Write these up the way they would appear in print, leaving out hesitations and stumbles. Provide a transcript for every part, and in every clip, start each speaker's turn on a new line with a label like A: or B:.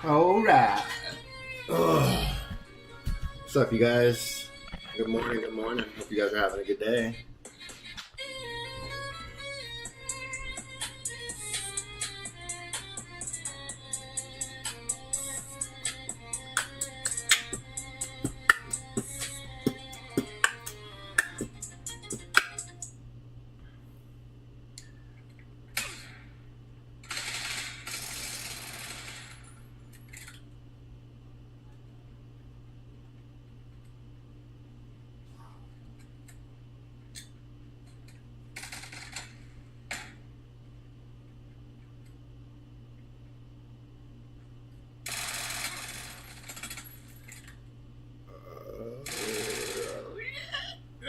A: All right.
B: Ugh. What's up, you guys? Good morning, good morning. Hope you guys are having a good day.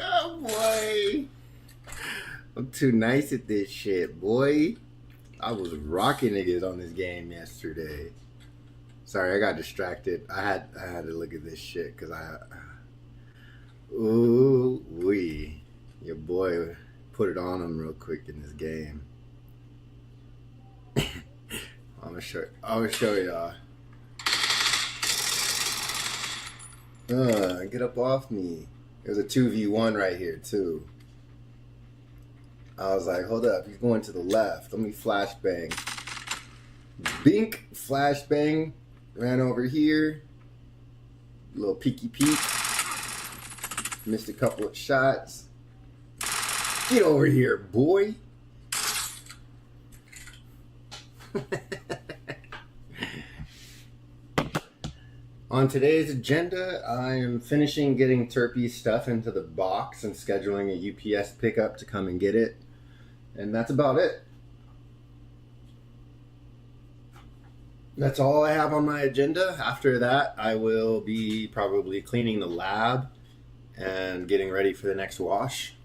B: Oh boy. I'm too nice at this shit, boy. I was rocking niggas on this game yesterday. Sorry, I got distracted. I had to look at this shit because ooh wee. Your boy put it on him real quick in this game. I'm gonna show y'all. Get up off me. There's a 2v1 right here too. I was like, hold up, he's going to the left. Let me flashbang. Bink, flashbang. Ran over here. Little peeky peek. Missed a couple of shots. Get over here, boy. On today's agenda, I am finishing getting Turpy's stuff into the box and scheduling a UPS pickup to come and get it. And that's about it. That's all I have on my agenda. After that, I will be probably cleaning the lab and getting ready for the next wash.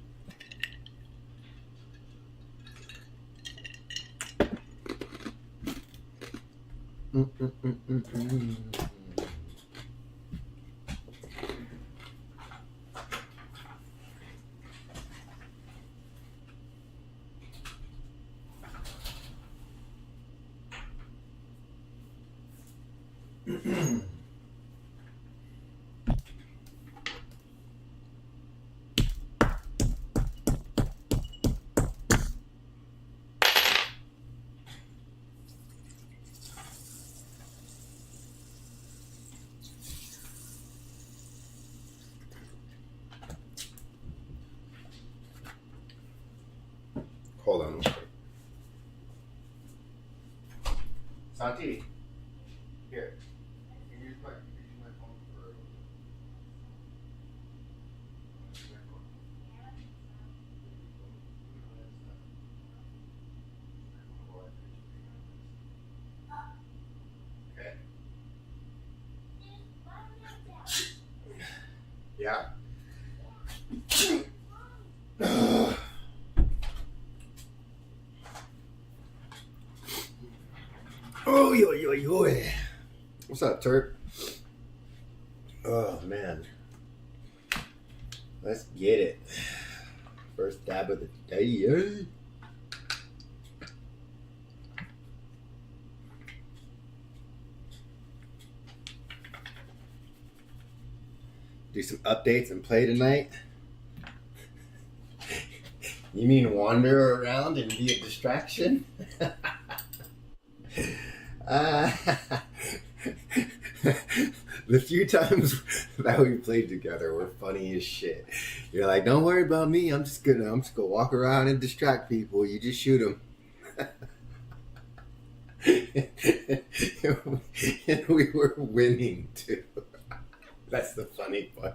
B: Hold on. Santi, here. You can use my phone for. Okay. Yeah. Oh, yo, yo, yo. What's up, Turp? Oh, man. Let's get it. First dab of the day, eh? Do some updates and play tonight? You mean wander around and be a distraction? The few times that we played together were funny as shit. You're like, don't worry about me. I'm just gonna walk around and distract people. You just shoot them. And we were winning too. That's the funny part.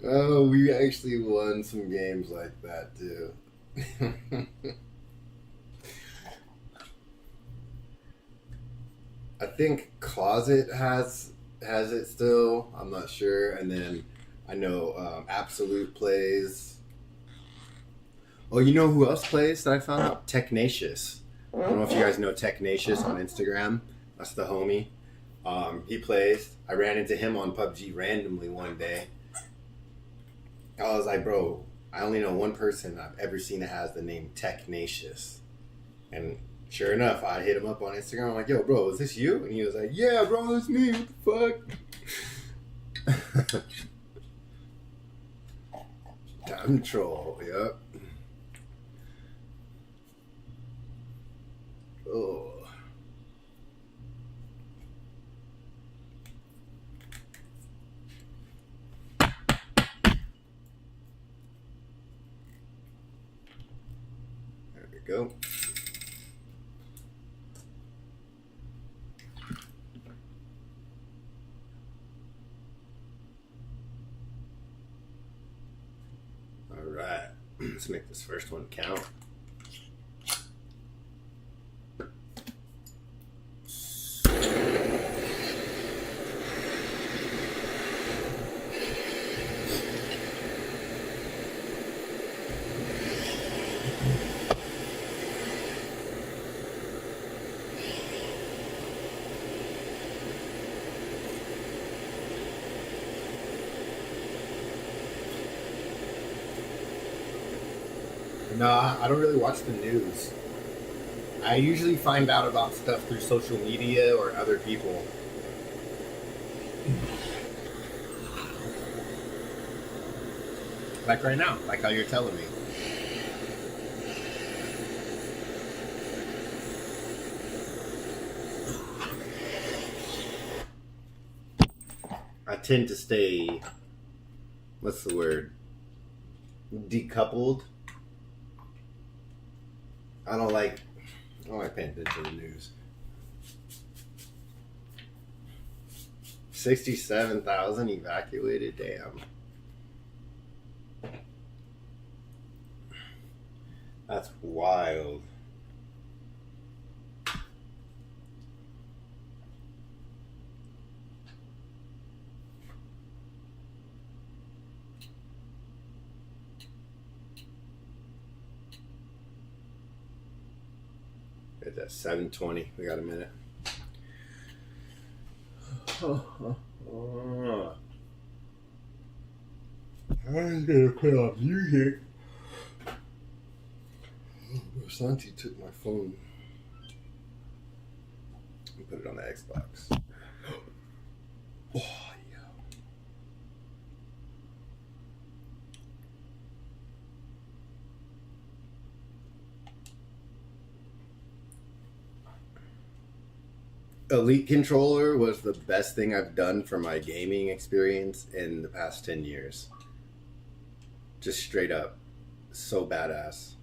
B: Oh, we actually won some games like that too. I think Closet has it still. I'm not sure. And then I know Absolute plays. Oh, you know who else plays that I found out? Technatious. I don't know if you guys know Technatious on Instagram. That's the homie. He plays. I ran into him on PUBG randomly one day. I was like, bro, I only know one person I've ever seen that has the name Technatious. And Sure enough, I hit him up on Instagram. I'm like, yo, bro, is this you? And he was like, yeah, bro, it's me. What the fuck? Time troll, yep. Oh. There we go. All right, let's make this first one count. No, I don't really watch the news. I usually find out about stuff through social media or other people. Like right now, like how you're telling me. I tend to stay, what's the word? Decoupled. I don't like paying attention to the news. 67,000 evacuated, damn. That's wild. It's at 7:20. We got a minute. I'm gonna put on music. Santi took my phone and put it on the Xbox. Oh, yeah. Elite Controller was the best thing I've done for my gaming experience in the past 10 years. Just straight up. So badass.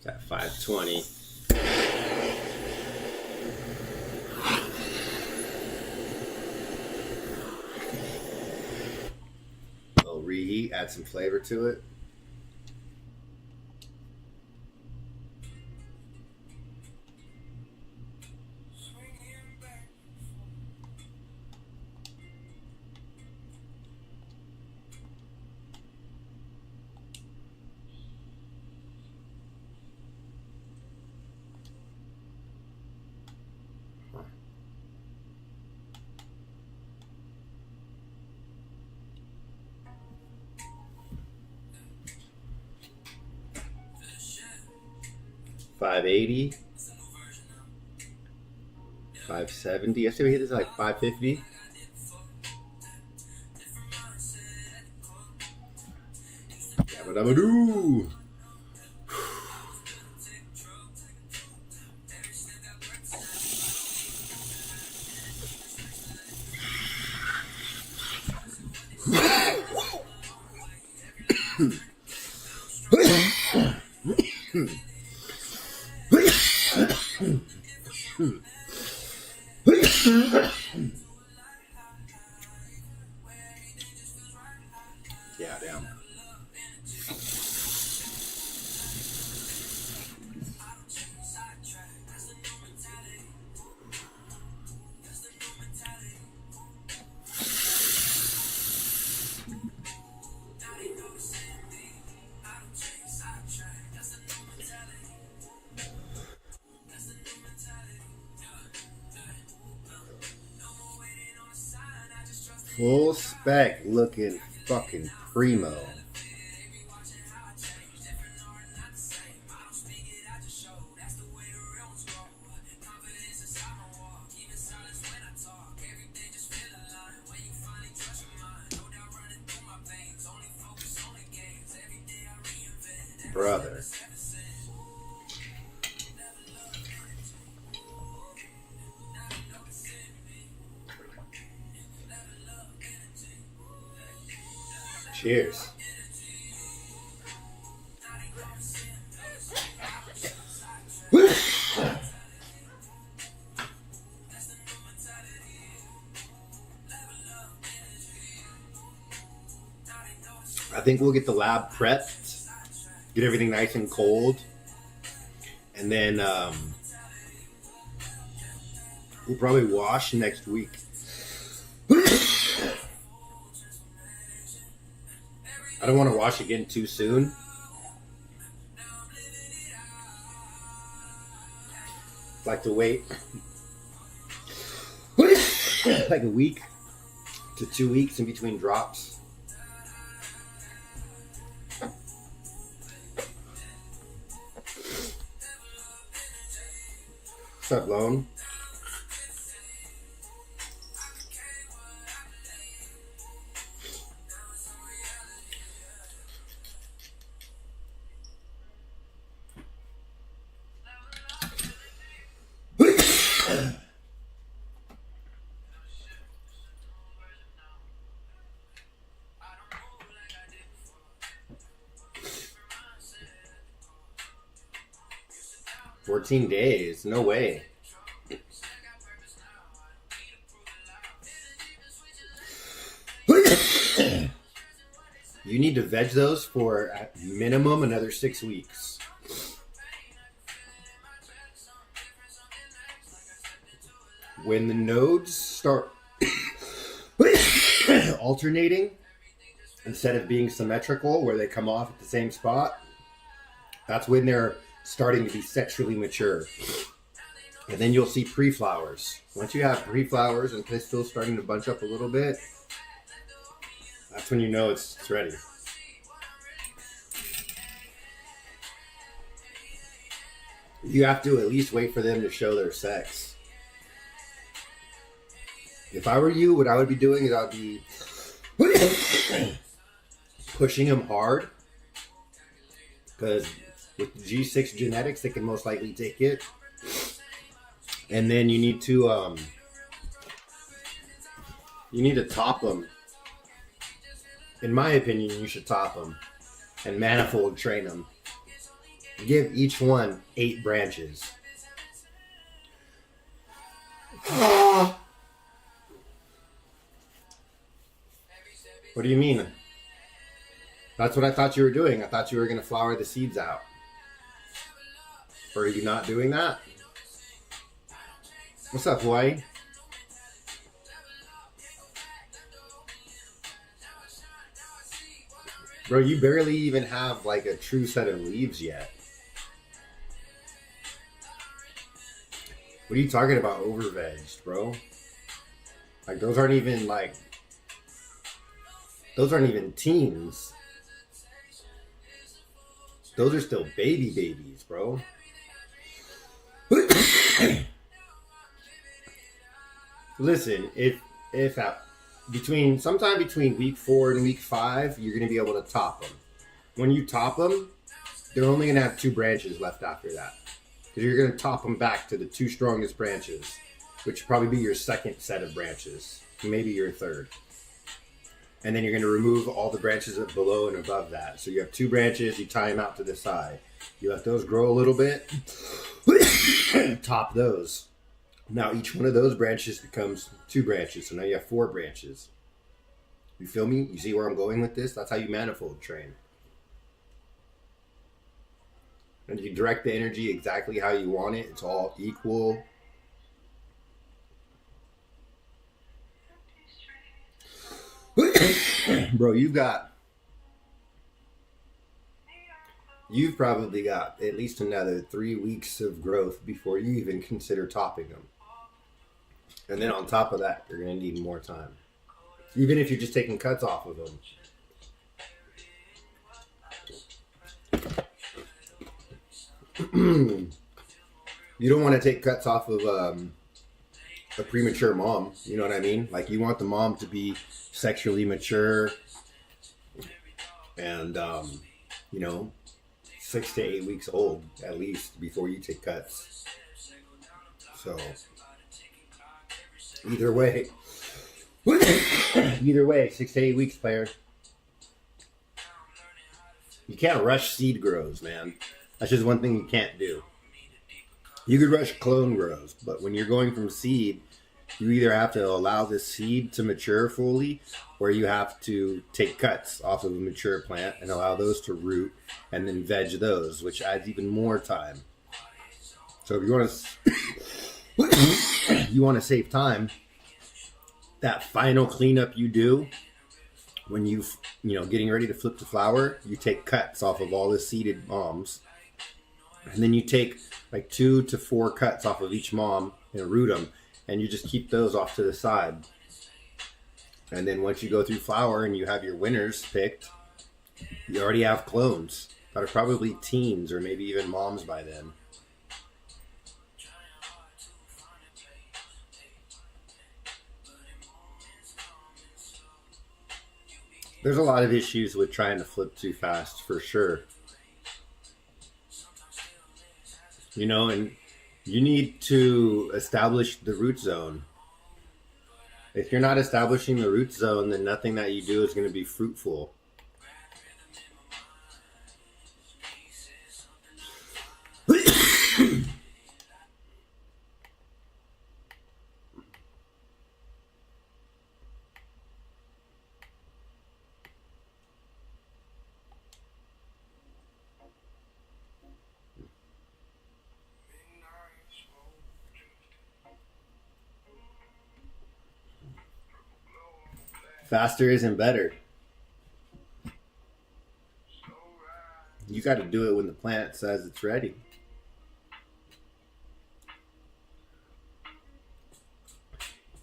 B: It's at 5:20. A little reheat, add some flavor to it. $5.80, $5.70. Yesterday we hit this at like $5.50. Yabba-dabba-doo. Yeah, damn. Full spec looking fucking primo. Brother. Cheers. I think we'll get the lab prepped, get everything nice and cold, and then we'll probably wash next week. I don't want to wash again too soon. Like to wait like a week to 2 weeks in between drops. What's up, Lone? "14 days? No way." You need to veg those for at minimum another 6 weeks. When the nodes start alternating instead of being symmetrical, where they come off at the same spot, that's when they're starting to be sexually mature. And then you'll see pre-flowers. Once you have pre-flowers and pistils starting to bunch up a little bit, that's when you know it's ready. You have to at least wait for them to show their sex. If I were you, what I would be doing is I'd be pushing them hard, because with the G6 genetics, they can most likely take it. And then you need to top them. In my opinion, you should top them and manifold train them. Give each one 8 branches. What do you mean? That's what I thought you were doing. I thought you were going to flower the seeds out. Or are you not doing that? What's up, Hawaii? Bro, you barely even have like a true set of leaves yet. What are you talking about over-vegged, bro? Like those aren't even teens. Those are still babies, bro. Listen, if sometime between week 4 and week 5, you're going to be able to top them. When you top them, they're only going to have 2 branches left after that. Because you're going to top them back to the 2 strongest branches, which will probably be your second set of branches, maybe your third. And then you're going to remove all the branches below and above that. So you have 2 branches, you tie them out to the side. You let those grow a little bit, top those. Now each one of those branches becomes 2 branches. So now you have 4 branches. You feel me? You see where I'm going with this? That's how you manifold train. And you direct the energy exactly how you want it. It's all equal. Bro, you've probably got at least another 3 weeks of growth before you even consider topping them. And then on top of that, you're going to need more time. Even if you're just taking cuts off of them. You don't want to take cuts off of a premature mom. You know what I mean? Like, you want the mom to be sexually mature and, 6 to 8 weeks old at least before you take cuts. So, either way, 6 to 8 weeks, player. You can't rush seed grows, man. That's just one thing you can't do. You could rush clone grows, but when you're going from seed, you either have to allow the seed to mature fully, or you have to take cuts off of a mature plant and allow those to root and then veg those, which adds even more time. So if you want to save time, that final cleanup you do when getting ready to flip the flower, you take cuts off of all the seeded moms, and then you take like 2 to 4 cuts off of each mom and root them, and you just keep those off to the side. And then once you go through flower and you have your winners picked, you already have clones that are probably teens or maybe even moms by then. There's a lot of issues with trying to flip too fast, for sure. And you need to establish the root zone. If you're not establishing the root zone, then nothing that you do is going to be fruitful. Faster isn't better. You got to do it when the plant says it's ready.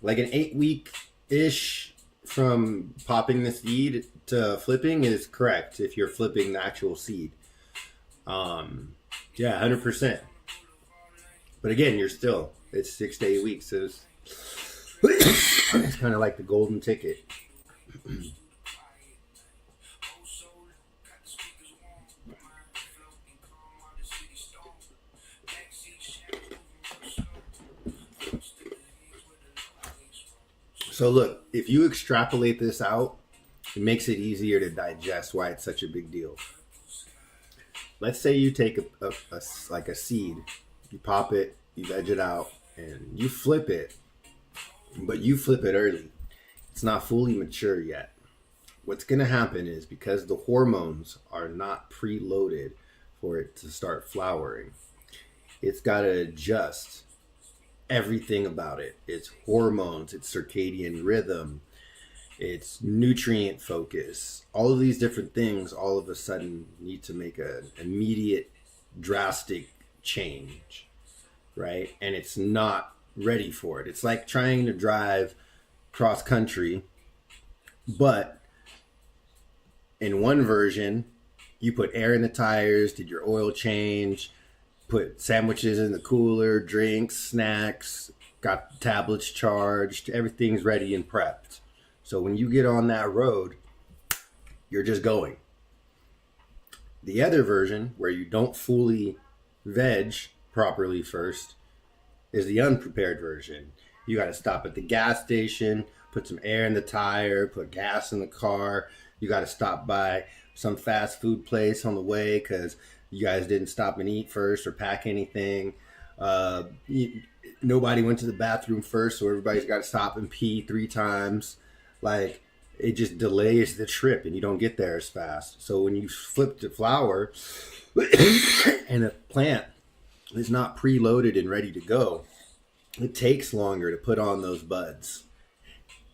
B: Like an 8-week-ish from popping the seed to flipping is correct if you're flipping the actual seed. Yeah, 100%. But again, it's 6 to 8 weeks. So it's kind of like the golden ticket. So look, if you extrapolate this out, it makes it easier to digest why it's such a big deal. Let's say you take a seed, you pop it, you veg it out, and you flip it, but you flip it early. It's not fully mature yet. What's going to happen is, because the hormones are not preloaded for it to start flowering, it's got to adjust everything about it. It's hormones, it's circadian rhythm, it's nutrient focus. All of these different things all of a sudden need to make an immediate, drastic change, right? And it's not ready for it. It's like trying to drive cross country, but in one version, you put air in the tires, did your oil change, put sandwiches in the cooler, drinks, snacks, got tablets charged, everything's ready and prepped. So when you get on that road, you're just going. The other version, where you don't fully veg properly first, is the unprepared version. You got to stop at the gas station, put some air in the tire, put gas in the car. You got to stop by some fast food place on the way because you guys didn't stop and eat first or pack anything. Nobody went to the bathroom first, so everybody's got to stop and pee 3 times. Like, it just delays the trip and you don't get there as fast. So when you flip the flower and a plant is not preloaded and ready to go, it takes longer to put on those buds.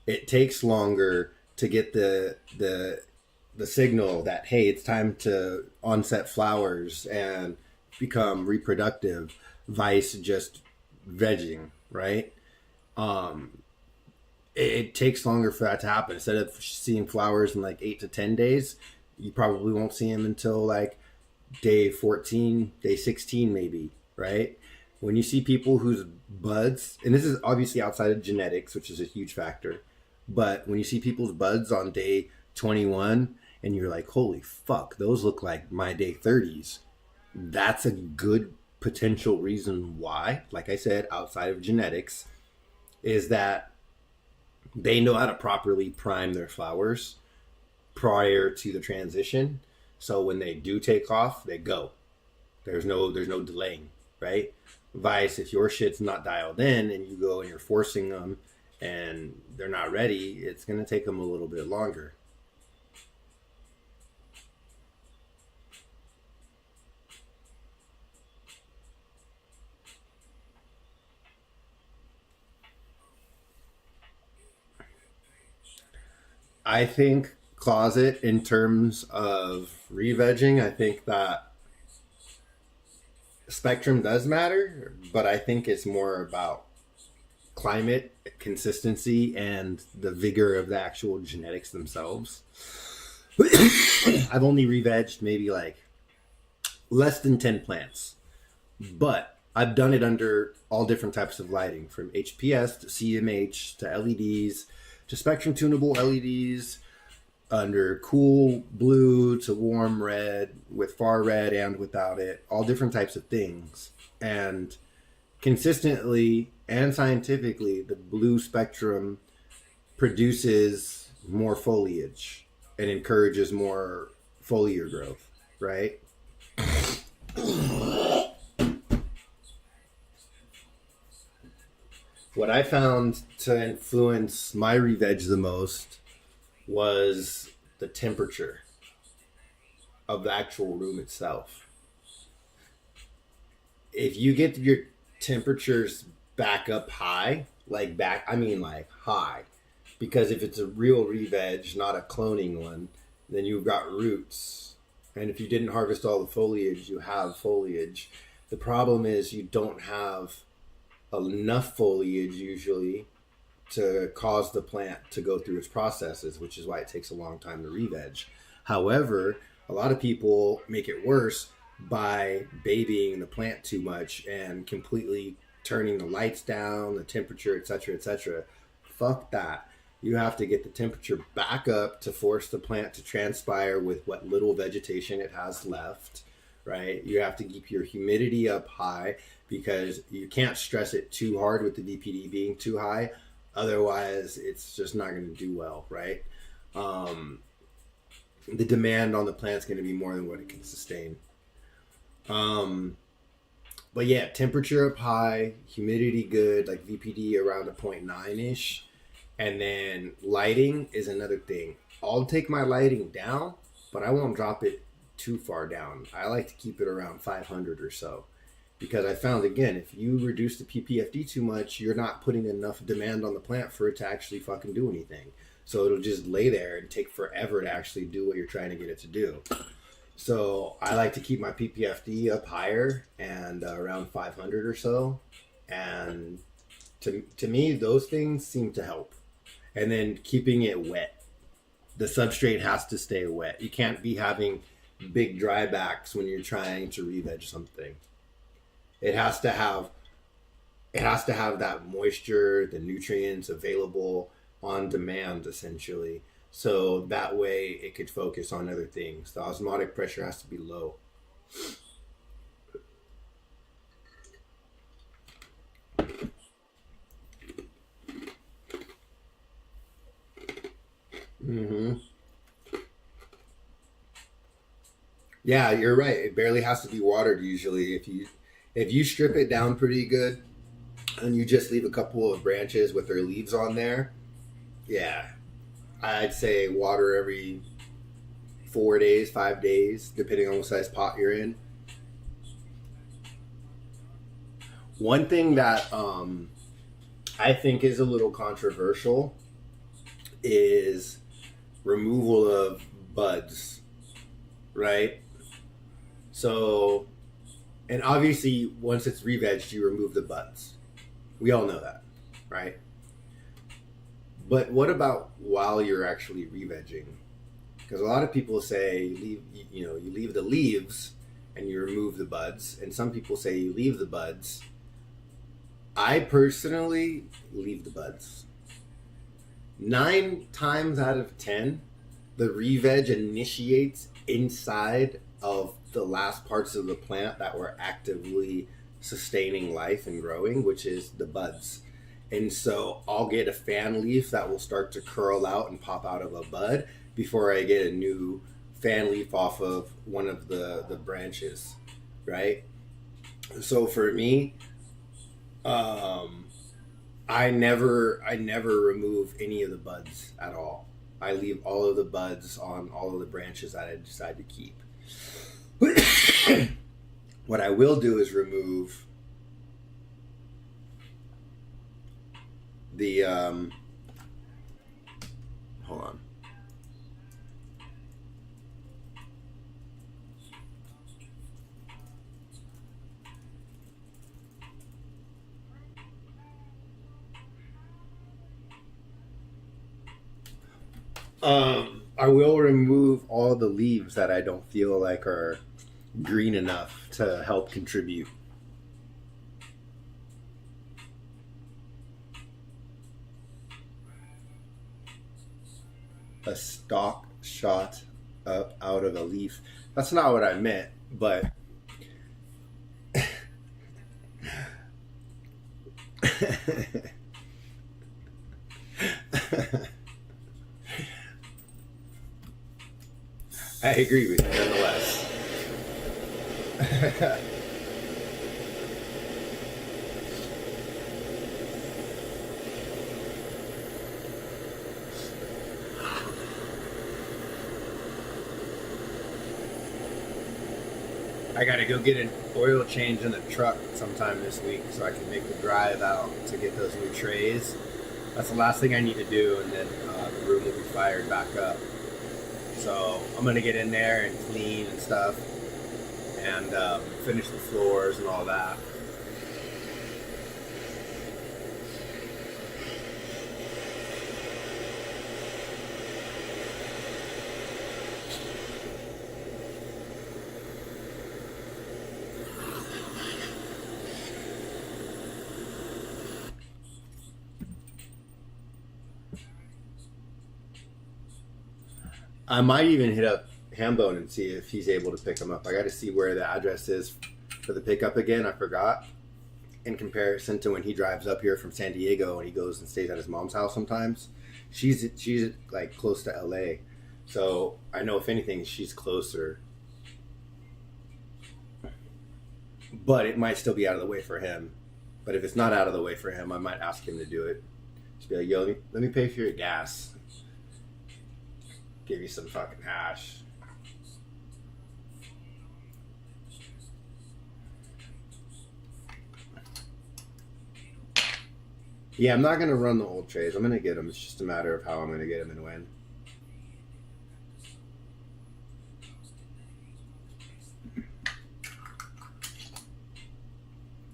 B: It takes longer to get the signal that, hey, it's time to onset flowers and become reproductive, vice just vegging, right? it takes longer for that to happen. Instead of seeing flowers in like 8 to 10 days, you probably won't see them until like day 14, day 16, maybe, right? When you see people whose buds, and this is obviously outside of genetics, which is a huge factor, but when you see people's buds on day 21 and you're like, holy fuck, those look like my day 30s, that's a good potential reason why, like I said, outside of genetics, is that they know how to properly prime their flowers prior to the transition. So when they do take off, they go. There's no delaying, right? Vice, if your shit's not dialed in and you go and you're forcing them and they're not ready, it's gonna take them a little bit longer. I think closet in terms of re-vegging, I think that spectrum does matter, but I think it's more about climate, consistency, and the vigor of the actual genetics themselves. I've only re-vegged maybe like less than 10 plants, but I've done it under all different types of lighting, from HPS to CMH to LEDs to spectrum tunable LEDs, under cool blue to warm red, with far red and without it, all different types of things. And consistently and scientifically, the blue spectrum produces more foliage and encourages more foliar growth, right? What I found to influence my re-veg the most was the temperature of the actual room itself. If you get your temperatures back up high, I mean like high, because if it's a real re-veg, not a cloning one, then you've got roots. And if you didn't harvest all the foliage, you have foliage. The problem is you don't have enough foliage usually to cause the plant to go through its processes, which is why it takes a long time to re-veg. However, a lot of people make it worse by babying the plant too much and completely turning the lights down, the temperature, etc., etc. Fuck that. You have to get the temperature back up to force the plant to transpire with what little vegetation it has left, right? You have to keep your humidity up high because you can't stress it too hard with the VPD being too high. Otherwise, it's just not going to do well, right? The demand on the plant's going to be more than what it can sustain. But yeah, temperature up high, humidity good, like VPD around a 0.9-ish. And then lighting is another thing. I'll take my lighting down, but I won't drop it too far down. I like to keep it around 500 or so. Because I found, again, if you reduce the PPFD too much, you're not putting enough demand on the plant for it to actually fucking do anything. So it'll just lay there and take forever to actually do what you're trying to get it to do. So I like to keep my PPFD up higher and around 500 or so. And to me, those things seem to help. And then keeping it wet. The substrate has to stay wet. You can't be having big drybacks when you're trying to re-veg something. It has to have that moisture, the nutrients available on demand, essentially. So that way it could focus on other things. The osmotic pressure has to be low. Mm-hmm. Yeah, you're right. It barely has to be watered usually. If you strip it down pretty good and you just leave a couple of branches with their leaves on there, yeah, I'd say water every 4 days, 5 days, depending on what size pot you're in. One thing that I think is a little controversial is removal of buds, right? So, and obviously, once it's re-vegged, you remove the buds. We all know that, right? But what about while you're actually re-vegging? Because a lot of people say you leave the leaves and you remove the buds, and some people say you leave the buds. I personally leave the buds. 9 times out of 10, the re-veg initiates inside of the last parts of the plant that were actively sustaining life and growing, which is the buds. And so I'll get a fan leaf that will start to curl out and pop out of a bud before I get a new fan leaf off of one of the branches, right? So for me, I never remove any of the buds at all. I leave all of the buds on all of the branches that I decide to keep. What I will do is remove the hold on. I will remove all the leaves that I don't feel like are green enough to help contribute. A stalk shot up out of a leaf. That's not what I meant, but I agree with you nonetheless. I gotta go get an oil change in the truck sometime this week so I can make the drive out to get those new trays. That's the last thing I need to do, and then the room will be fired back up. So I'm gonna get in there and clean and stuff, and finish the floors and all that. I might even hit up Hambone and see if he's able to pick him up. I got to see where the address is for the pickup again. I forgot. In comparison to when he drives up here from San Diego and he goes and stays at his mom's house sometimes, she's like close to LA, so I know if anything she's closer. But it might still be out of the way for him. But if it's not out of the way for him, I might ask him to do it. Just be like, yo, let me pay for your gas. Give you some fucking hash. Yeah, I'm not going to run the old trays. I'm going to get them. It's just a matter of how I'm going to get them and when.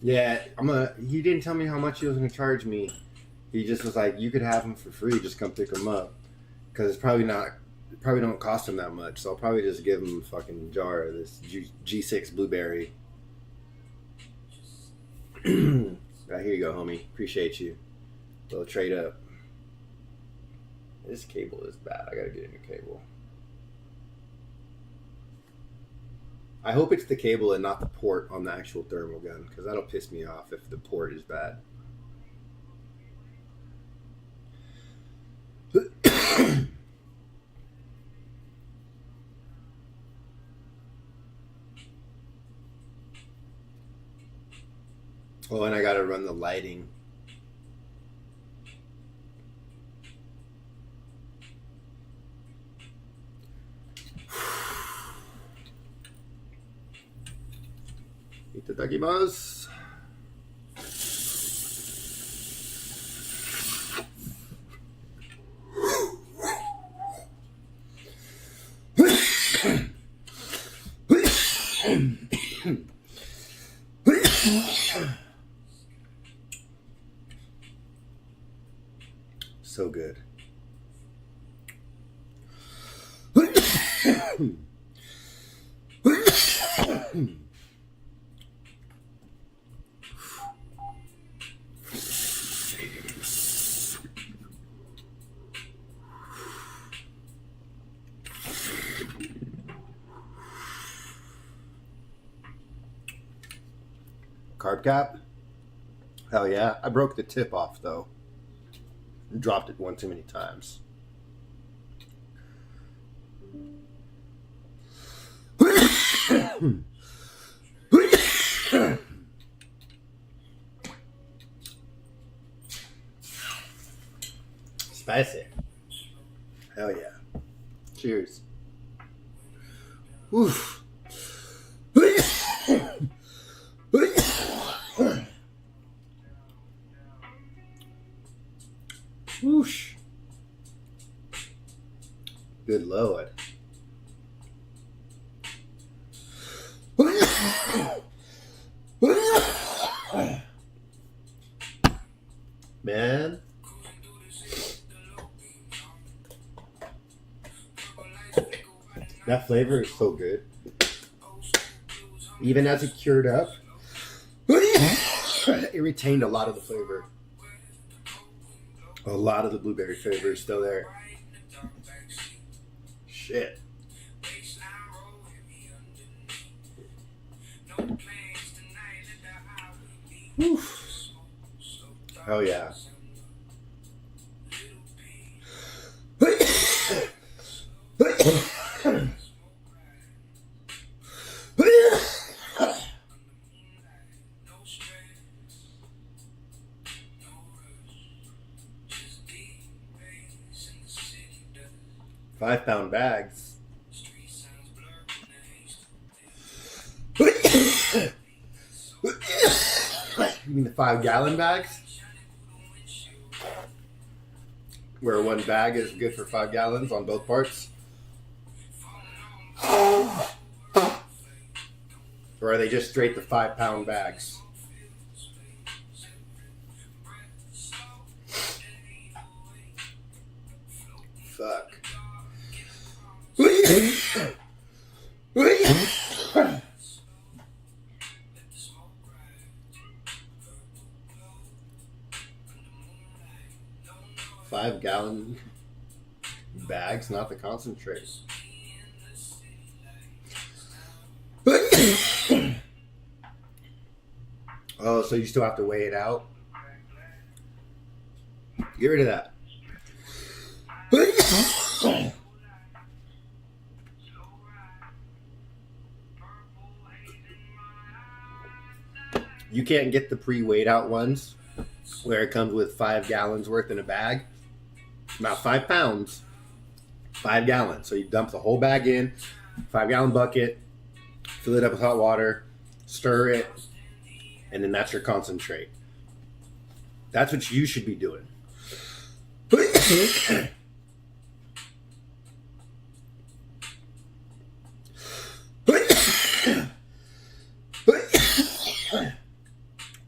B: Yeah, he didn't tell me how much he was going to charge me. He just was like, you could have them for free. Just come pick them up. Because it's probably don't cost him that much. So I'll probably just give him a fucking jar of this G6 blueberry. Right, here you go, homie. Appreciate you. We'll trade up. This cable is bad. I gotta get a new cable. I hope it's the cable and not the port on the actual thermal gun, because that'll piss me off if the port is bad. Oh, and I gotta run the lighting. Itadakimasu. So good. Carb cap? Hell yeah. I broke the tip off though. Dropped it one too many times. Spicy. Hell yeah. Cheers. Oof. Whoosh. Good Lord. Man. That flavor is so good. Even as it cured up, it retained a lot of the flavor. A lot of the blueberry flavor is still there. Shit. Oof. Hell yeah. 5-pound bags. You mean the 5-gallon bags? Where one bag is good for 5 gallons on both parts? Or are they just straight the 5-pound bags? Fuck. 5-gallon bags, not the concentrate. Oh, so you still have to weigh it out? Get rid of that. You can't get the pre-weighed out ones where it comes with 5 gallons worth in a bag. About 5 pounds, 5 gallons. So you dump the whole bag in, 5-gallon bucket, fill it up with hot water, stir it, and then that's your concentrate. That's what you should be doing.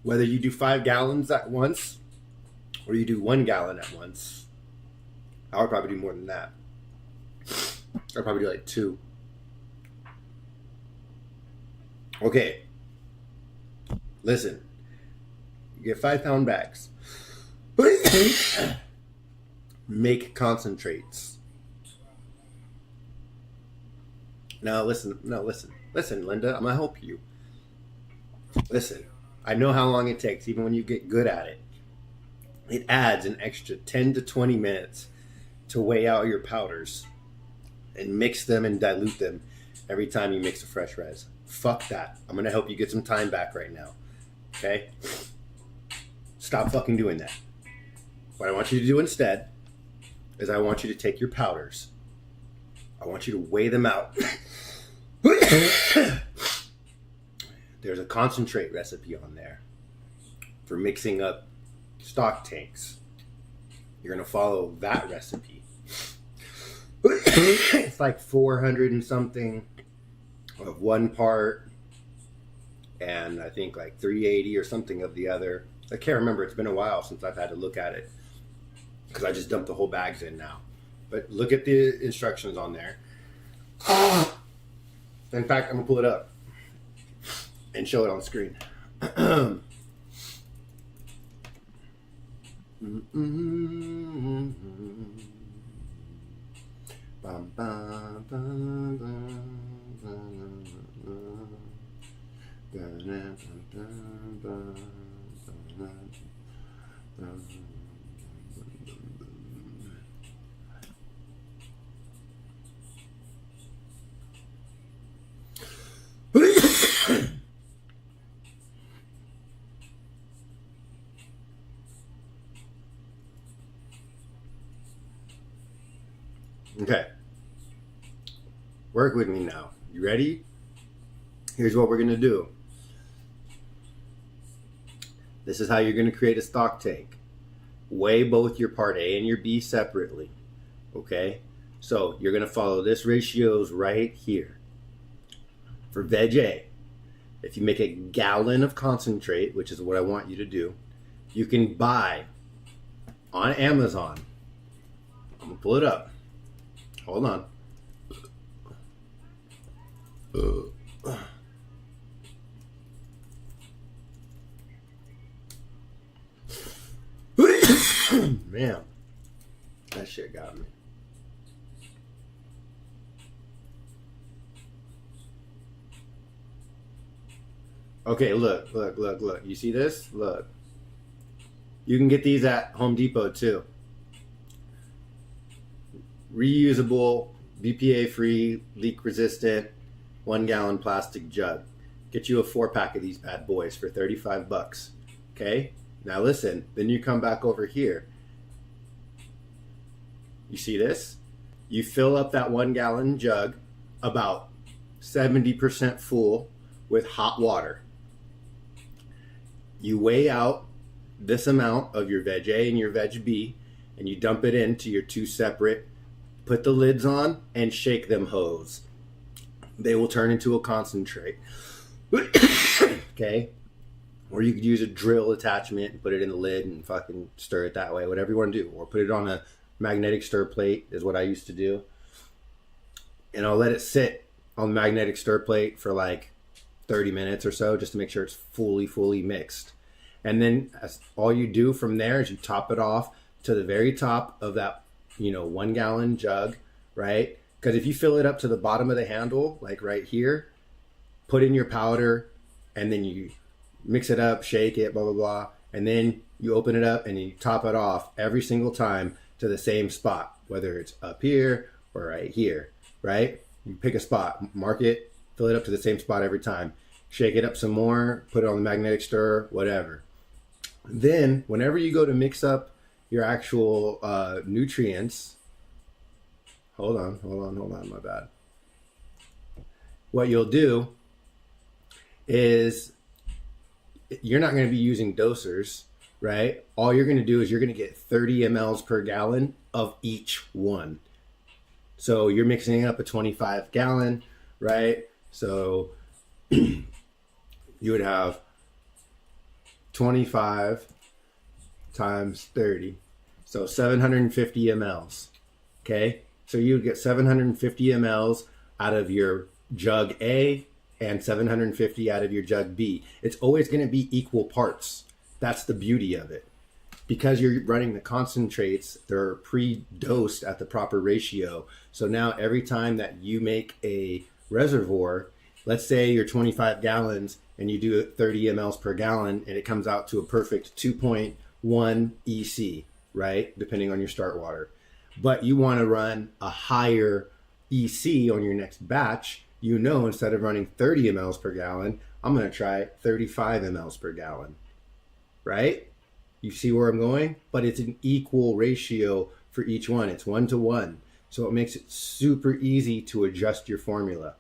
B: Whether you do 5 gallons at once or you do 1 gallon at once, I would probably do more than that. I'd probably do like 2. Okay. Listen. You get 5-pound bags. Make concentrates. Listen, Linda, I'm gonna help you. Listen, I know how long it takes, even when you get good at it. It adds an extra 10 to 20 minutes to weigh out your powders and mix them and dilute them every time you mix a fresh res. Fuck that. I'm gonna help you get some time back right now. Okay? Stop fucking doing that. What I want you to do instead is I want you to take your powders. I want you to weigh them out. There's a concentrate recipe on there for mixing up stock tanks. You're going to follow that recipe. It's like 400 and something of one part, and I think like 380 or something of the other. I can't remember. It's been a while since I've had to look at it because I just dumped the whole bags in now. But look at the instructions on there. In fact, I'm going to pull it up. and show it on the screen. Okay. Work with me now. You ready? Here's what we're going to do. This is how you're going to create a stock tank. Weigh both your part A and your B separately. Okay? So you're going to follow this ratios right here. For veg A, if you make a gallon of concentrate, which is what I want you to do, you can buy on Amazon. I'm going to pull it up. Hold on. Man, that shit got me. Okay, look. You see this? Look. You can get these at Home Depot too. Reusable, BPA free, leak resistant, 1 gallon plastic jug. Get you a 4-pack of these bad boys for $35. Okay? Now listen, then you come back over here. You see this? You fill up that 1 gallon jug about 70% full with hot water. You weigh out this amount of your veg A and your veg B, and you dump it into your 2 separate. Put the lids on and shake them hoes. They will turn into a concentrate. Okay? Or you could use a drill attachment and put it in the lid and fucking stir it that way, whatever you want to do. Or put it on a magnetic stir plate is what I used to do. And I'll let it sit on the magnetic stir plate for like 30 minutes or so just to make sure it's fully mixed. And then all you do from there is you top it off to the very top of that 1 gallon jug, right? Because if you fill it up to the bottom of the handle, like right here, put in your powder and then you mix it up, shake it, blah, blah, blah. And then you open it up and you top it off every single time to the same spot, whether it's up here or right here, right? You pick a spot, mark it, fill it up to the same spot every time. Shake it up some more, put it on the magnetic stir, whatever. Then whenever you go to mix up your actual nutrients, hold on, my bad. What you'll do is you're not going to be using dosers, right? All you're going to do is you're going to get 30 mLs per gallon of each one. So you're mixing up a 25 gallon, right? So you would have 25 times 30. So 750 mLs. Okay? So you would get 750 mLs out of your jug A and 750 out of your jug B. It's always going to be equal parts. That's the beauty of it. Because you're running the concentrates, they're pre-dosed at the proper ratio. So now every time that you make a reservoir, let's say you're 25 gallons and you do it 30 mLs per gallon and it comes out to a perfect 2.1 EC, right? Depending on your start water. But you want to run a higher EC on your next batch, instead of running 30 mLs per gallon, I'm going to try 35 mLs per gallon, right? You see where I'm going? But it's an equal ratio for each one. It's 1-to-1. So it makes it super easy to adjust your formula.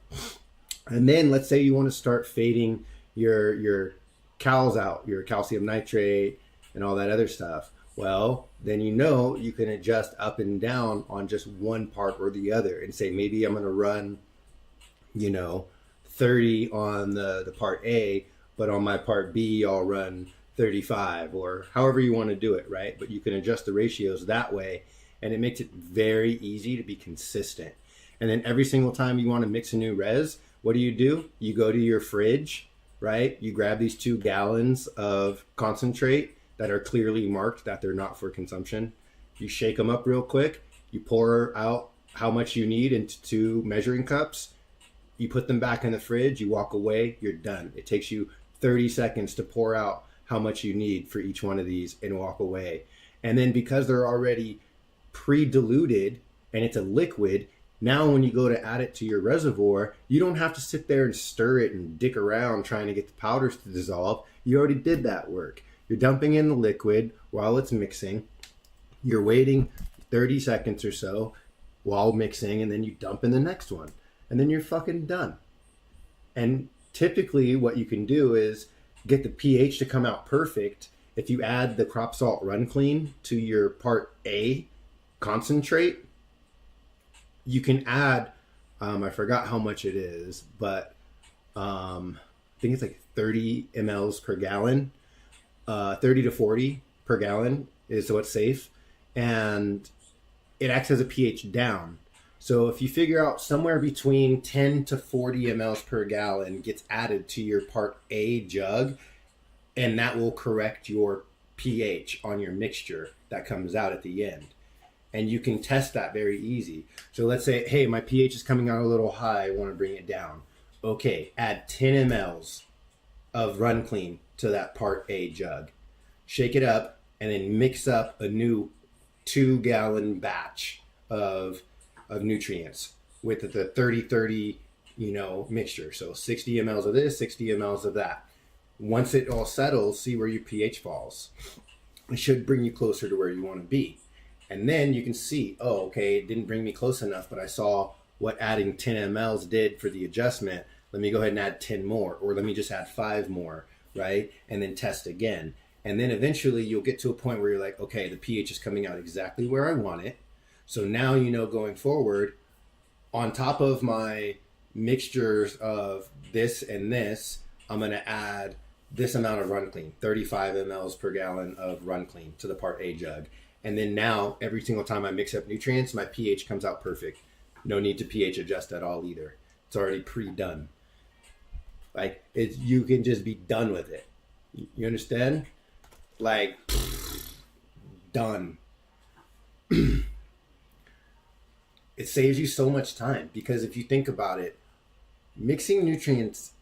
B: And then let's say you want to start fading your cals out, your calcium nitrate and all that other stuff. Well, then you can adjust up and down on just one part or the other and say, maybe I'm going to run, 30 on the part A, but on my part B, I'll run 35 or however you want to do it, right? But you can adjust the ratios that way and it makes it very easy to be consistent. And then every single time you want to mix a new res, what do? You go to your fridge, right? You grab these 2 gallons of concentrate that are clearly marked that they're not for consumption. You shake them up real quick. You pour out how much you need into 2 measuring cups. You put them back in the fridge. You walk away. You're done. It takes you 30 seconds to pour out how much you need for each one of these and walk away. And then because they're already pre-diluted and it's a liquid, now when you go to add it to your reservoir, you don't have to sit there and stir it and dick around trying to get the powders to dissolve. You already did that work. You're dumping in the liquid while it's mixing. You're waiting 30 seconds or so while mixing, and then you dump in the next one. And then you're fucking done. And typically what you can do is get the pH to come out perfect. If you add the crop salt run clean to your part A concentrate, you can add, I forgot how much it is, but I think it's like 30 mLs per gallon, 30 to 40 per gallon is what's safe. And it acts as a pH down. So if you figure out somewhere between 10 to 40 mLs per gallon gets added to your part A jug, and that will correct your pH on your mixture that comes out at the end. And you can test that very easy. So let's say, hey, my pH is coming out a little high. I want to bring it down. Okay, add 10 mLs of Run Clean to that part A jug. Shake it up and then mix up a new 2-gallon batch of nutrients with the 30-30, mixture. So 60 mLs of this, 60 mLs of that. Once it all settles, see where your pH falls. It should bring you closer to where you want to be. And then you can see, oh, okay, it didn't bring me close enough, but I saw what adding 10 mLs did for the adjustment. Let me go ahead and add 10 more, or let me just add 5 more, right? And then test again. And then eventually you'll get to a point where you're like, okay, the pH is coming out exactly where I want it. So now, going forward, on top of my mixtures of this and this, I'm going to add this amount of Run Clean, 35 mLs per gallon of Run Clean to the part A jug. And then now, every single time I mix up nutrients, my pH comes out perfect. No need to pH adjust at all either. It's already pre-done. Like, you can just be done with it. You understand? Like, done. It saves you so much time, because if you think about it, mixing nutrients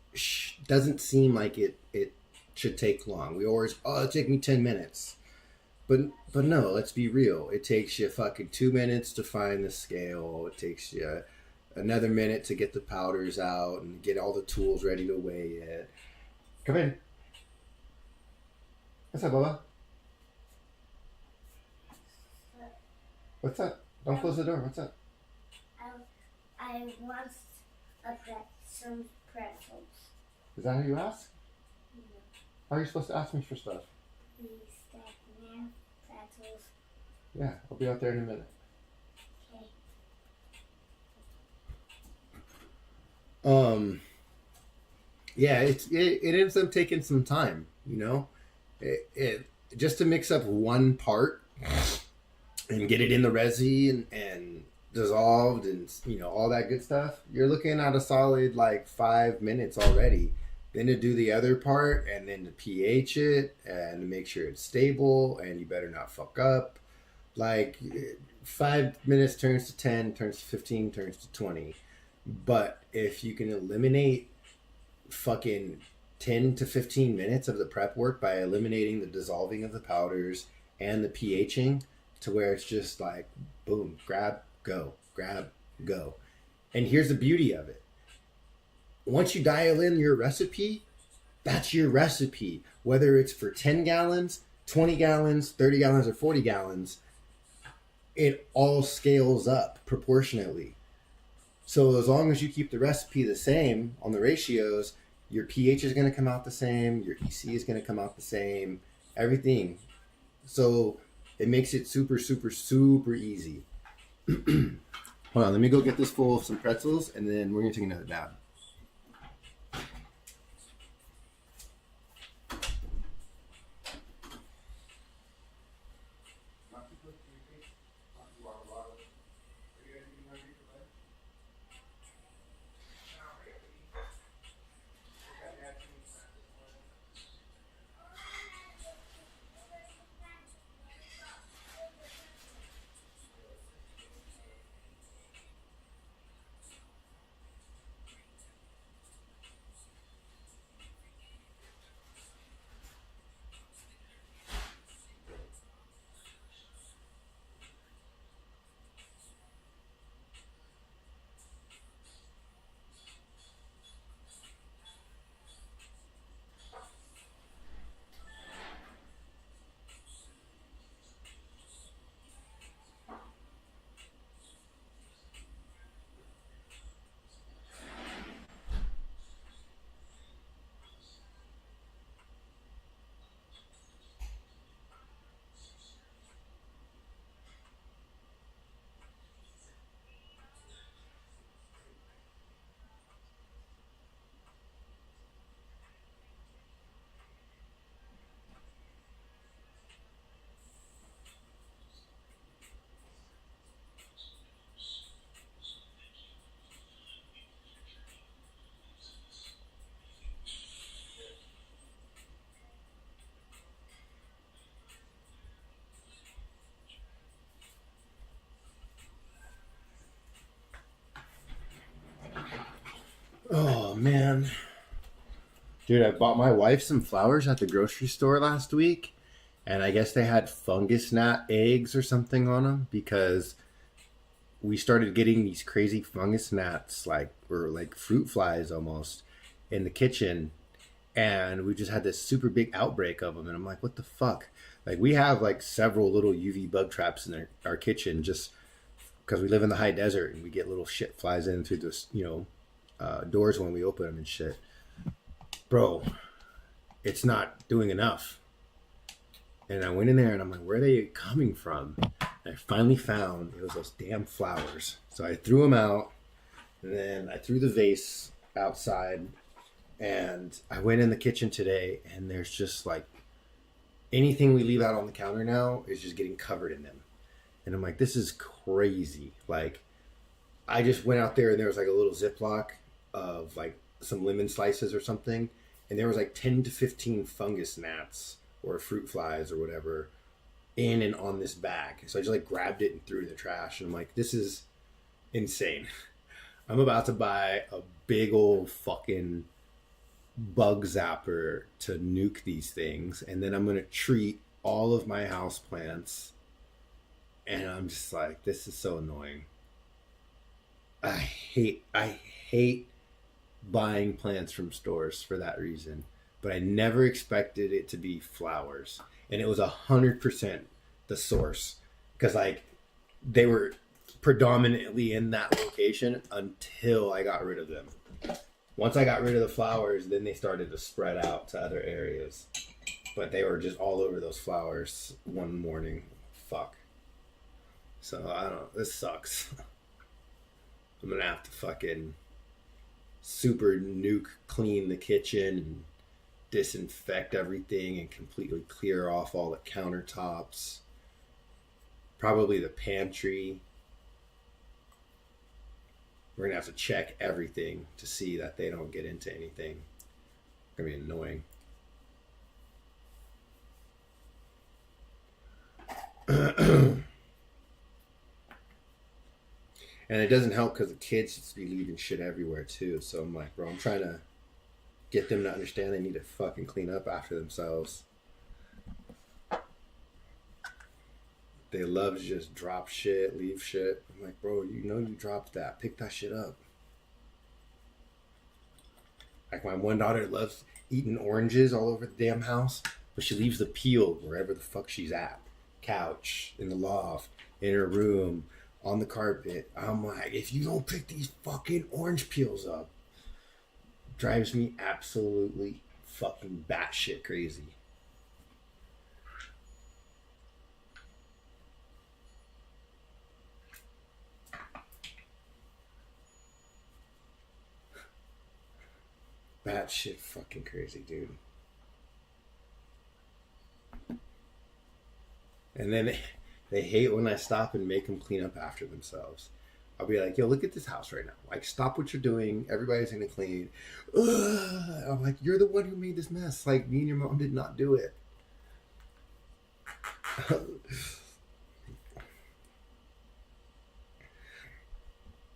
B: doesn't seem like it should take long. We always, it'll take me 10 minutes. But no, let's be real. It takes you fucking 2 minutes to find the scale. It takes you another minute to get the powders out and get all the tools ready to weigh it. Come in. What's up, Bubba? What's up? Don't close the door. What's up?
A: I want some pretzels.
B: Is that how you ask?
A: No.
B: How are you supposed to ask me for stuff?
A: Please, pretzels.
B: Yeah, I'll be out there in a minute.
A: Okay.
B: Yeah, it ends up taking some time, It just to mix up one part and get it in the resi and dissolved and all that good stuff. You're looking at a solid 5 minutes already. Then to do the other part, and then to pH it and to make sure it's stable, and you better not fuck up. 5 minutes turns to 10, turns to 15, turns to 20. But if you can eliminate fucking 10 to 15 minutes of the prep work by eliminating the dissolving of the powders and the pHing to where it's just boom, grab, go, grab, go. And here's the beauty of it. Once you dial in your recipe, that's your recipe. Whether it's for 10 gallons, 20 gallons, 30 gallons, or 40 gallons, it all scales up proportionately. So as long as you keep the recipe the same on the ratios, your pH is going to come out the same, your EC is going to come out the same, everything. So it makes it super, super, super easy. Hold on, let me go get this full of some pretzels, and then we're going to take another dab. man. Dude, I bought my wife some flowers at the grocery store last week, and I guess they had fungus gnat eggs or something on them because we started getting these crazy fungus gnats, like, or like fruit flies almost, in the kitchen, and we just had this super big outbreak of them. And I'm like, what the fuck? Like, we have like several little UV bug traps in our kitchen just because we live in the high desert and we get little shit flies in through this, doors when we open them and shit. Bro, it's not doing enough. And I went in there and I'm like, where are they coming from? And I finally found it was those damn flowers. So I threw them out, and then I threw the vase outside, and I went in the kitchen today, and there's just like anything we leave out on the counter now is just getting covered in them. And I'm like, this is crazy. Like, I just went out there and there was like a little Ziploc of like some lemon slices or something, and there was like 10 to 15 fungus gnats or fruit flies or whatever in and on this bag. So I just like grabbed it and threw it in the trash, and I'm like, this is insane. I'm about to buy a big old fucking bug zapper to nuke these things, and then I'm gonna treat all of my house plants. And I'm just like, this is so annoying. I hate buying plants from stores for that reason. But I never expected it to be flowers. And it was 100% the source. Because like they were predominantly in that location until I got rid of them. Once I got rid of the flowers, then they started to spread out to other areas. But they were just all over those flowers one morning. Fuck. So I don't know. This sucks. I'm gonna have to fucking super nuke clean the kitchen and disinfect everything and completely clear off all the countertops. Probably the pantry. We're gonna have to check everything to see that they don't get into anything. It's gonna be annoying. And it doesn't help because the kids just be leaving shit everywhere too. So I'm like, bro, I'm trying to get them to understand they need to fucking clean up after themselves. They love to just drop shit, leave shit. I'm like, bro, you know you dropped that. Pick that shit up. Like my one daughter loves eating oranges all over the damn house, but she leaves the peel wherever the fuck she's at. Couch, in the loft, in her room, on the carpet. I'm like, if you don't pick these fucking orange peels up, drives me absolutely fucking batshit crazy. Batshit fucking crazy, dude. And then they hate when I stop and make them clean up after themselves. I'll be like, yo, look at this house right now. Like, stop what you're doing. Everybody's gonna clean. Ugh. I'm like, you're the one who made this mess. Like, me and your mom did not do it.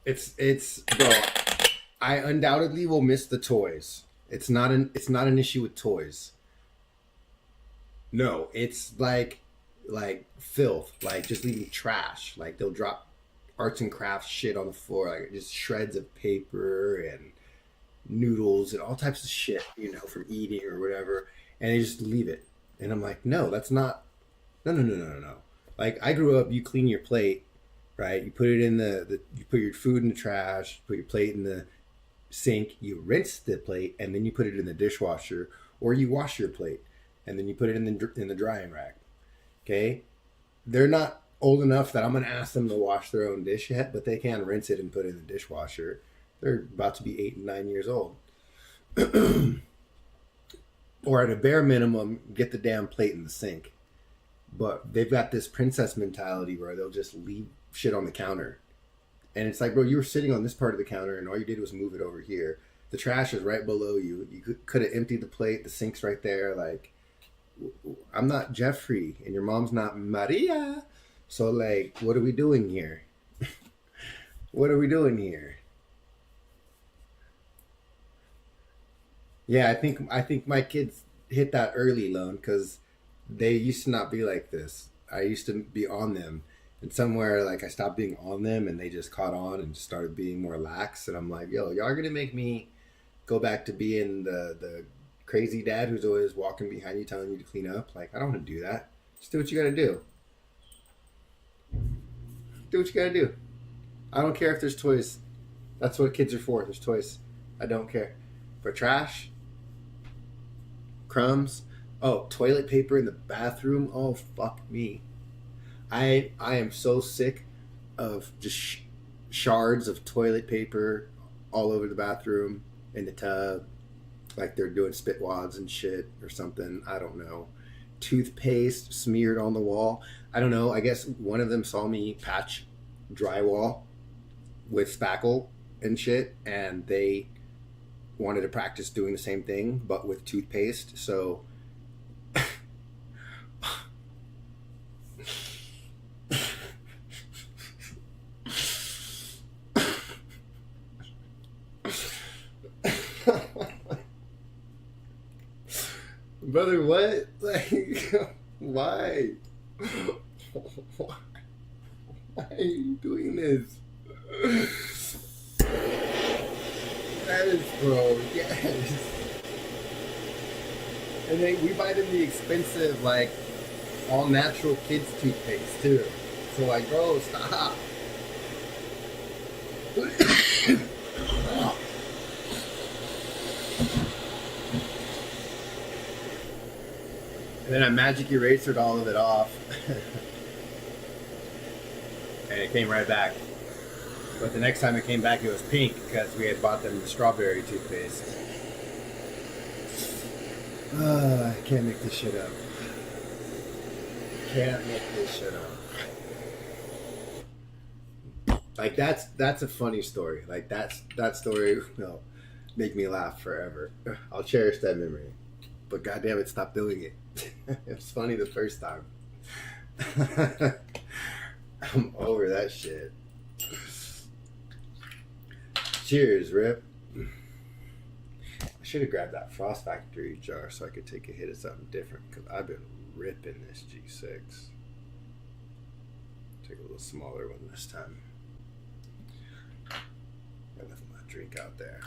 B: It's bro. I undoubtedly will miss the toys. It's not an issue with toys. No, it's like filth, like just leaving trash. Like they'll drop arts and crafts shit on the floor, like just shreds of paper and noodles and all types of shit, from eating or whatever, and they just leave it. And I'm like, no, that's not. No. Like I grew up, you clean your plate, right? You put it in you put your food in the trash, put your plate in the sink, you rinse the plate, and then you put it in the dishwasher, or you wash your plate, and then you put it in the drying rack. Okay, they're not old enough that I'm gonna ask them to wash their own dish yet, but they can rinse it and put it in the dishwasher. They're about to be 8 and 9 years old. Or at a bare minimum, get the damn plate in the sink. But they've got this princess mentality where they'll just leave shit on the counter. And it's like, bro, you were sitting on this part of the counter and all you did was move it over here. The trash is right below you. You could have emptied the plate. The sink's right there. Like, I'm not Jeffrey and your mom's not Maria. So, like, what are we doing here? What are we doing here? Yeah, I think my kids hit that early, Lone, because they used to not be like this. I used to be on them, and somewhere like I stopped being on them, and they just caught on and just started being more lax. And I'm like, yo, y'all are gonna make me go back to being the crazy dad who's always walking behind you, telling you to clean up. Like I don't want to do that. Just do what you gotta do. Do what you gotta do. I don't care if there's toys. That's what kids are for. There's toys. I don't care. For trash, crumbs. Oh, toilet paper in the bathroom. Oh, fuck me. I am so sick of just shards of toilet paper all over the bathroom, in the tub, like they're doing spit wads and shit or something. I don't know. Toothpaste smeared on the wall. I don't know. I guess one of them saw me patch drywall with spackle and shit, and they wanted to practice doing the same thing but with toothpaste. So brother, what? Like, why? Why are you doing this? Yes, bro. Yes. And then we buy them the expensive, like, all natural kids toothpaste too. So like, bro, stop. And then I magic erasered all of it off, and it came right back. But the next time it came back, it was pink because we had bought them the strawberry toothpaste. I can't make this shit up. Can't make this shit up. Like that's a funny story. Like that story will make me laugh forever. I'll cherish that memory. But goddamn it, stop doing it. It was funny the first time. I'm over that shit. Cheers, Rip. I should have grabbed that Frost Factory jar so I could take a hit of something different because I've been ripping this G6. Take a little smaller one this time. I left my drink out there.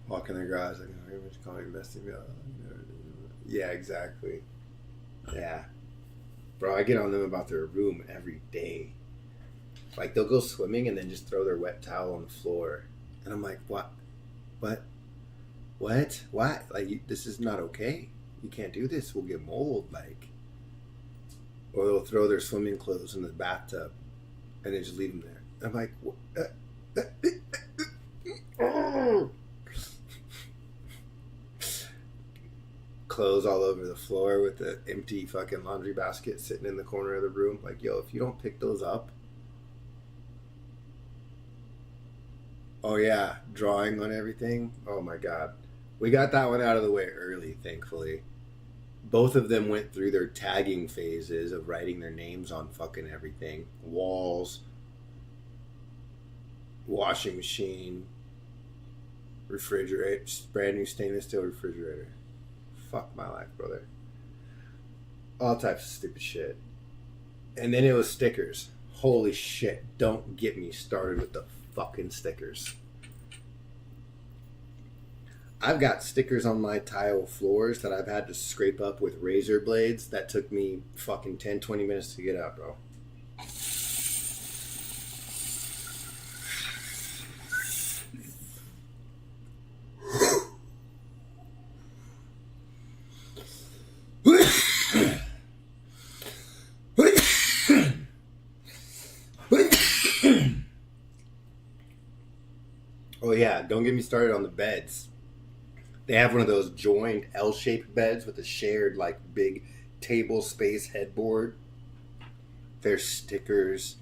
B: Walk in the garage, like, oh, much calling investing. Yeah, exactly. Yeah. Bro, I get on them about their room every day. Like, they'll go swimming and then just throw their wet towel on the floor. And I'm like, what? What? What? Why? Like, this is not okay. You can't do this. We'll get mold. Like, or they'll throw their swimming clothes in the bathtub and then just leave them there. I'm like, what? Clothes all over the floor with the empty fucking laundry basket sitting in the corner of the room. Like, yo, if you don't pick those up. Oh yeah, drawing on everything. Oh my god. We got that one out of the way early, thankfully. Both of them went through their tagging phases of writing their names on fucking everything. Walls, washing machine, refrigerator, brand new stainless steel refrigerator. Fuck my life, brother. All types of stupid shit. And then it was stickers. Holy shit. Don't get me started with the fucking stickers. I've got stickers on my tile floors that I've had to scrape up with razor blades that took me fucking 10-20 minutes to get out, bro. Oh yeah, don't get me started on the beds. They have one of those joined L-shaped beds with a shared like big table space headboard. There's stickers,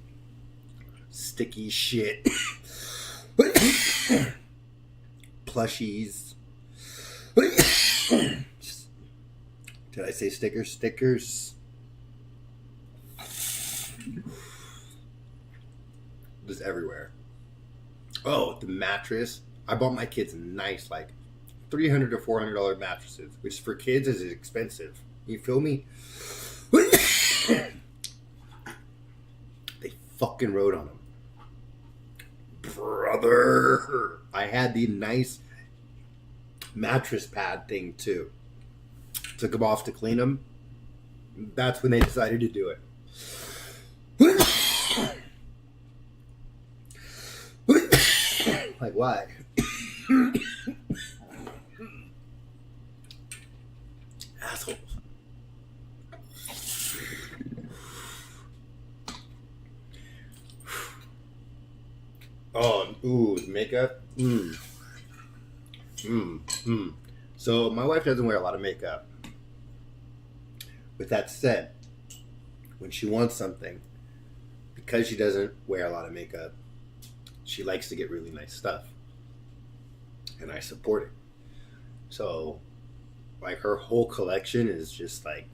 B: sticky shit, plushies. Did I say stickers? Stickers. Just everywhere. Oh, the mattress. I bought my kids a nice, like, $300 to $400 mattresses, which for kids is expensive. You feel me? They fucking rode on them. Brother, I had the nice mattress pad thing too. Took them off to clean them. That's when they decided to do it. Like, why? Assholes. Oh, ooh, makeup. So my wife doesn't wear a lot of makeup. With that said, when she wants something, because she doesn't wear a lot of makeup, she likes to get really nice stuff. And I support it. So, like, her whole collection is just like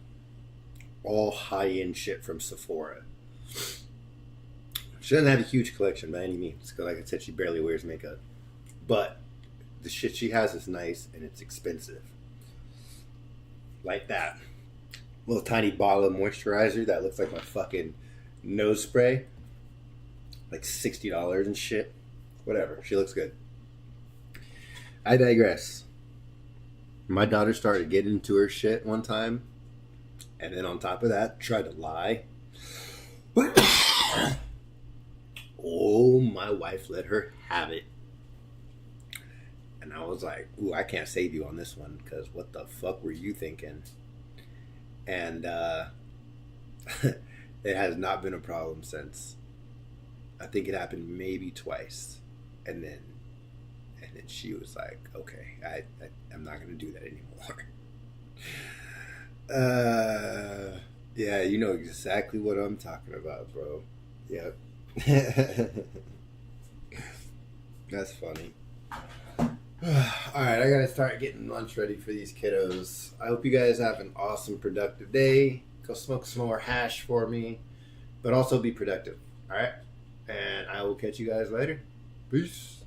B: all high-end shit from Sephora. She doesn't have a huge collection by any means, because like I said, she barely wears makeup. But the shit she has is nice and it's expensive. Like that little tiny bottle of moisturizer that looks like my fucking nose spray. Like $60 and shit. Whatever. She looks good. I digress. My daughter started getting into her shit one time. And then on top of that, tried to lie. Oh, my wife let her have it. And I was like, ooh, I can't save you on this one, because what the fuck were you thinking? And it has not been a problem since. I think it happened maybe twice. And then she was like, okay, I'm not going to do that anymore. Yeah, you know exactly what I'm talking about, bro. Yep. That's funny. Alright, I gotta start getting lunch ready for these kiddos. I hope you guys have an awesome, productive day. Go smoke some more hash for me. But also be productive. Alright? And I will catch you guys later. Peace.